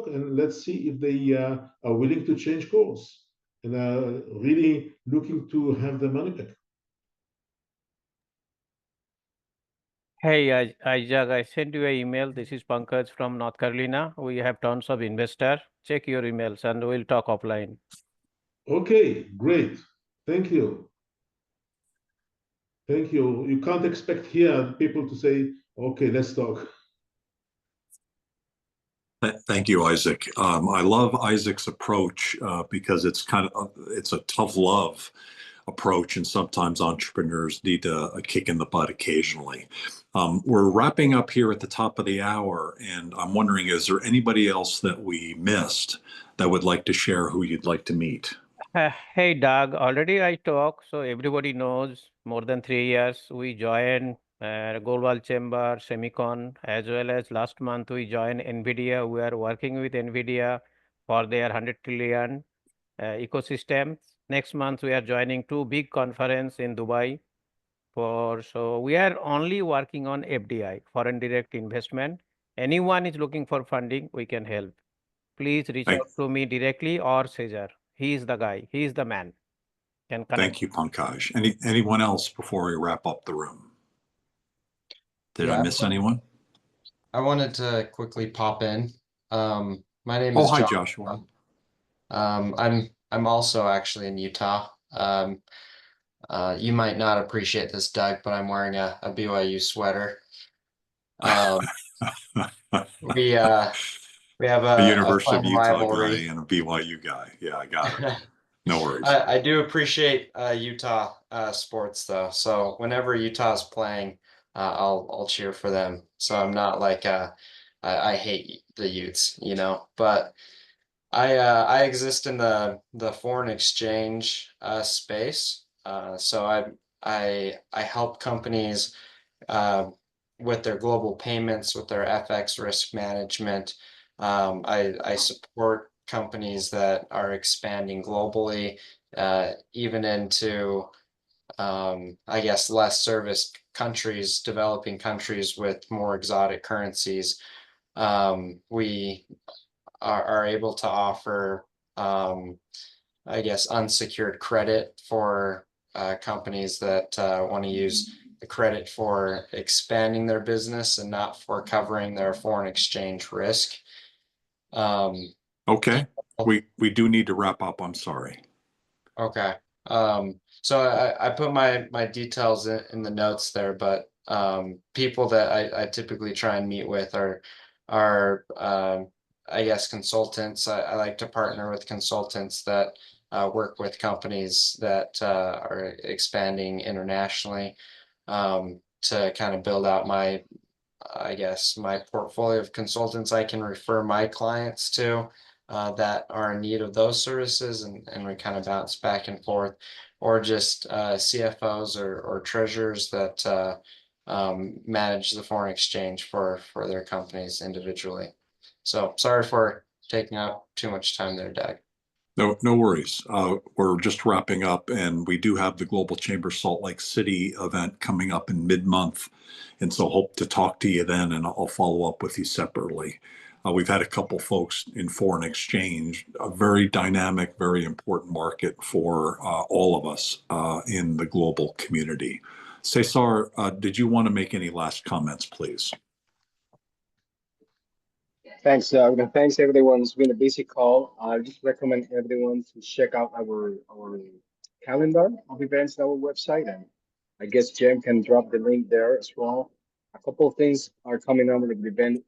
and let's see if they are willing to change course and are really looking to have their money back. Hey, Isaac, I sent you an email. This is Pankaj from North Carolina. We have tons of investors. Check your emails and we'll talk offline. Okay, great. Thank you. Thank you. You can't expect here people to say, okay, let's talk. Thank you, Isaac. I love Isaac's approach because it's a tough love approach, and sometimes entrepreneurs need a kick in the butt occasionally. We're wrapping up here at the top of the hour, and I'm wondering, is there anybody else that we missed that would like to share who you'd like to meet? Hey, Doug, already I talked, so everybody knows more than 3 years we joined Global Chamber, Semicon, as well as last month we joined NVIDIA. We are working with NVIDIA for their 100 trillion ecosystem. Next month we are joining 2 big conference in Dubai. So we are only working on FDI, foreign direct investment. Anyone is looking for funding, we can help. Please reach out to me directly or Cesar. He is the guy. He is the man. Can connect. Thank you, Pankaj. Anyone else before we wrap up the room? Did I miss anyone? I wanted to quickly pop in. My name Oh, is hi, Joshua. Joshua. I'm also actually in Utah. You might not appreciate this, Doug, but I'm wearing a BYU sweater. We have A a University fun of Utah rivalry. guy and a BYU guy. Yeah, I got it. No worries. I do appreciate Utah sports though. So whenever Utah's playing, I'll cheer for them. So I'm not like I hate the Utes, you know. But I exist in the foreign exchange space. So I help companies with their global payments, with their FX risk management. I support companies that are expanding globally, even into I guess less service countries, developing countries with more exotic currencies. We are able to offer I guess unsecured credit for companies that want to use the credit for expanding their business and not for covering their foreign exchange risk. Okay. We do need to wrap up. I'm sorry. Okay. So I put my details in the notes there, but people that I typically try and meet with are I guess consultants. I like to partner with consultants that work with companies that are expanding internationally to kind of build out I guess my portfolio of consultants I can refer my clients to that are in need of those services, and we kind of bounce back and forth, or just CFOs or treasurers that manage the foreign exchange for their companies individually. So sorry for taking up too much time there, Doug. No worries. We're just wrapping up, and we do have the Global Chamber Salt Lake City event coming up in mid-month. And so hope to talk to you then, and I'll follow up with you separately. We've had a couple folks in foreign exchange, a very dynamic, very important market for all of us in the global community. Cesar, did you want to make any last comments, please? Thanks, Doug. And thanks, everyone. It's been a busy call. I just recommend everyone to check out our calendar of events on our website. And I guess Jem can drop the link there as well. A couple of things are coming up, like the event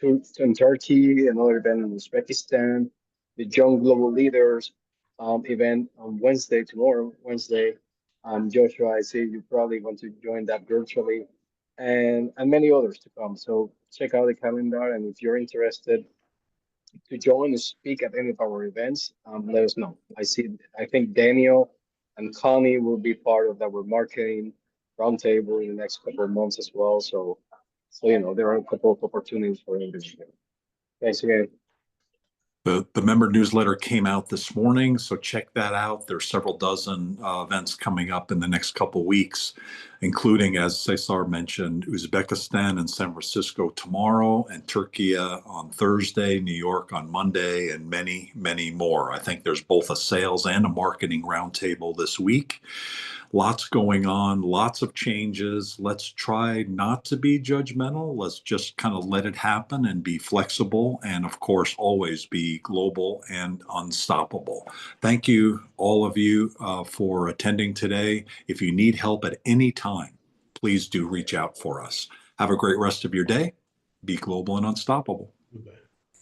in Turkey, another event in Uzbekistan, the Young Global Leaders event on Wednesday, tomorrow, Wednesday. Joshua, I see you probably want to join that virtually, and many others to come. So check out the calendar, and if you're interested to join and speak at any of our events, let us know. I think Daniel and Connie will be part of our marketing roundtable in the next couple of months as well. So there are a couple of opportunities for individuals. Thanks again. The member newsletter came out this morning, so check that out. There's several dozen events coming up in the next couple weeks, including, as Cesar mentioned, Uzbekistan and San Francisco tomorrow, and Turkey on Thursday, New York on Monday, and many, many more. I think there's both a sales and a marketing roundtable this week. Lots going on, lots of changes. Let's try not to be judgmental. Let's just kind of let it happen and be flexible. And of course, always be global and unstoppable. Thank you, all of you, for attending today. If you need help at any time, please do reach out for us. Have a great rest of your day. Be global and unstoppable.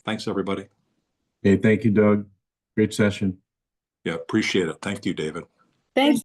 Thanks, everybody. Hey, thank you, Doug. Great session. Yeah, appreciate it. Thank you, David. Thanks.